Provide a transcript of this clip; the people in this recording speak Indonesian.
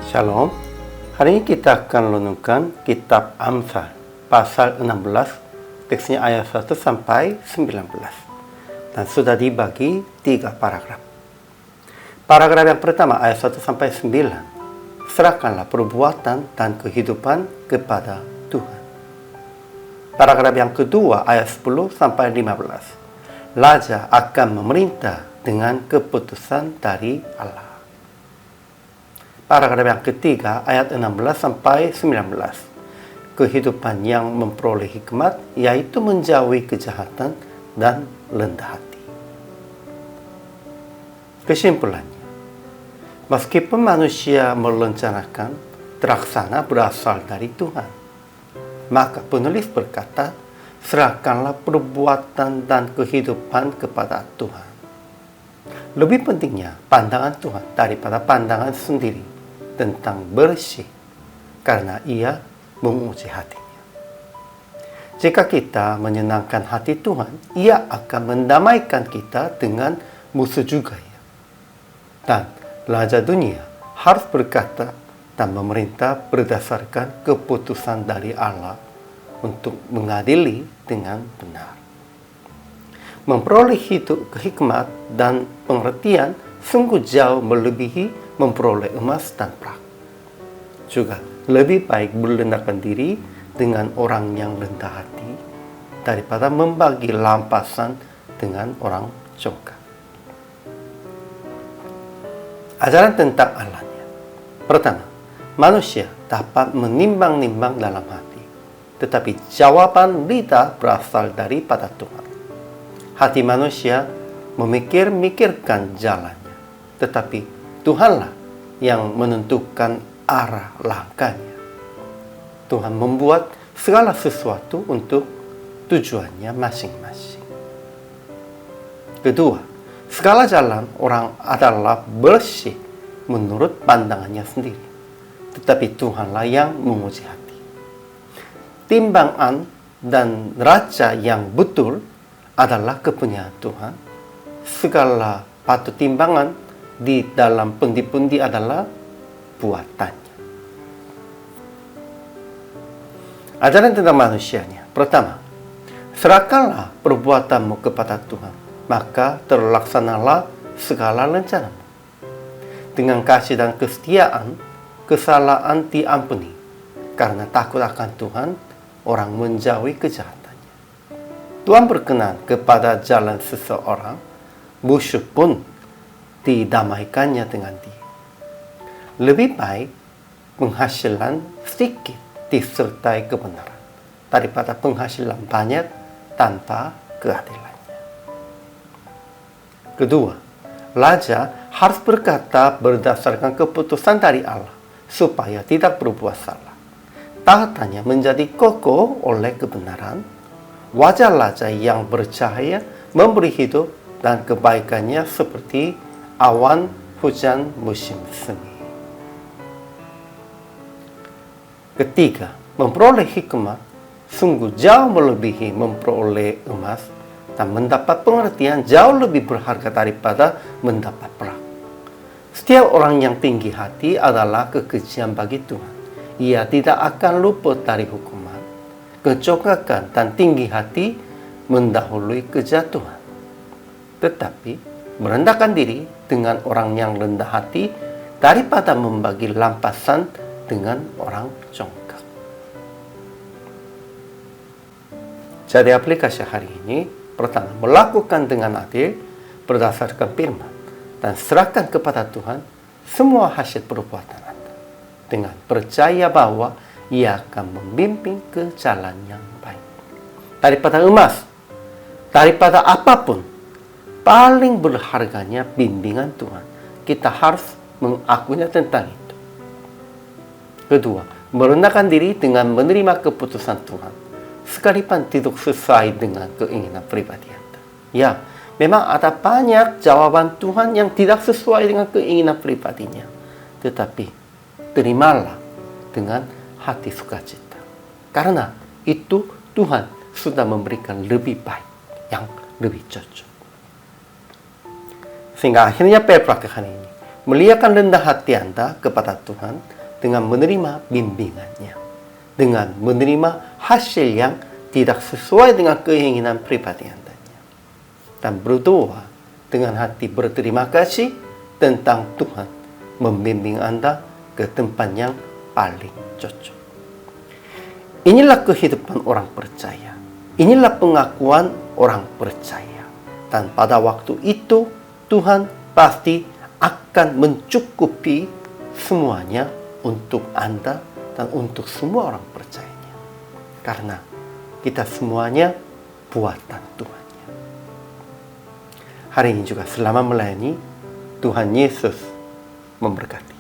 Shalom. Hari ini kita akan renungkan kitab Amsal pasal 16, teksnya ayat 1 sampai 19. Dan sudah dibagi 3 paragraf. Paragraf yang pertama ayat 1 sampai 9. Serahkanlah perbuatan dan kehidupan kepada Tuhan. Paragraf yang kedua ayat 10 sampai 15. Raja akan memerintah dengan keputusan dari Allah. Paragraf yang ketiga ayat 16 sampai 19. Kehidupan yang memperoleh hikmat yaitu menjauhi kejahatan dan rendah hati. Kesimpulannya, meskipun manusia merencanakan, terlaksana berasal dari Tuhan. Maka penulis berkata, serahkanlah perbuatan dan kehidupan kepada Tuhan. Lebih pentingnya pandangan Tuhan daripada pandangan sendiri tentang bersih, karena Ia menguji hatinya. Jika kita menyenangkan hati Tuhan, Ia akan mendamaikan kita dengan musuh juga ya. Dan Raja dunia harus berkata dan memerintah berdasarkan keputusan dari Allah untuk mengadili dengan benar. Memperoleh hidup hikmat dan pengertian sungguh jauh melebihi memperoleh emas dan perak. Juga lebih baik merendahkan diri dengan orang yang rendah hati daripada membagi lampasan dengan orang congkak. Ajaran tentang Allahnya. Pertama, manusia dapat menimbang-nimbang dalam hati, tetapi jawaban lidah berasal daripada Tuhan. Hati manusia memikir-mikirkan jalannya, tetapi Tuhanlah yang menentukan arah langkahnya. Tuhan membuat segala sesuatu untuk tujuannya masing-masing. Kedua, segala jalan orang adalah bersih menurut pandangannya sendiri, tetapi Tuhanlah yang menguji hati. Timbangan dan neraca yang betul adalah kepunyaan Tuhan. Segala patut timbangan di dalam pundi-pundi adalah buatannya. Ajaran tentang manusianya. Pertama, serahkanlah perbuatanmu kepada Tuhan, maka terlaksanalah segala rencanamu. Dengan kasih dan kesetiaan, kesalahan diampuni. Karena takut akan Tuhan, orang menjauhi kejahatannya. Tuhan berkenan kepada jalan seseorang, musuh pun didamaikannya dengan dia. Lebih baik penghasilan sedikit disertai kebenaran daripada penghasilan banyak tanpa keadilannya. Kedua, raja harus berkata berdasarkan keputusan dari Allah supaya tidak berbuat salah. Tahatannya menjadi kokoh oleh kebenaran. Wajah raja yang bercahaya memberi hidup dan kebaikannya seperti awan hujan musim semi. Ketiga, memperoleh hikmat sungguh jauh melebihi memperoleh emas dan mendapat pengertian jauh lebih berharga daripada mendapat perak. Setiap orang yang tinggi hati adalah kekejian bagi Tuhan. Ia tidak akan luput dari hukuman. Kecongkakan dan tinggi hati mendahului kejatuhan. Tetapi merendahkan diri dengan orang yang rendah hati daripada membagi lampasan dengan orang congkak. Jadi aplikasi hari ini, pertama, melakukan dengan adil berdasarkan firman dan serahkan kepada Tuhan semua hasil perbuatan Anda dengan percaya bahwa Ia akan membimbing ke jalan yang baik. Daripada emas, daripada apapun, paling berharganya bimbingan Tuhan. Kita harus mengakuinya tentang itu. Kedua, merendahkan diri dengan menerima keputusan Tuhan, sekalipun tidak sesuai dengan keinginan pribadi Anda. Ya, memang ada banyak jawaban Tuhan yang tidak sesuai dengan keinginan pribadinya. Tetapi, terimalah dengan hati sukacita. Karena itu Tuhan sudah memberikan lebih baik, yang lebih cocok. Sehingga akhirnya perpraktikan ini, muliakan rendah hati Anda kepada Tuhan dengan menerima bimbingannya, dengan menerima hasil yang tidak sesuai dengan keinginan pribadi Anda, dan berdoa dengan hati berterima kasih tentang Tuhan membimbing Anda ke tempat yang paling cocok. Inilah kehidupan orang percaya. Inilah pengakuan orang percaya. Dan pada waktu itu Tuhan pasti akan mencukupi semuanya untuk Anda dan untuk semua orang percayanya. Karena kita semuanya buatan Tuhan. Hari ini juga selama melayani, Tuhan Yesus memberkati.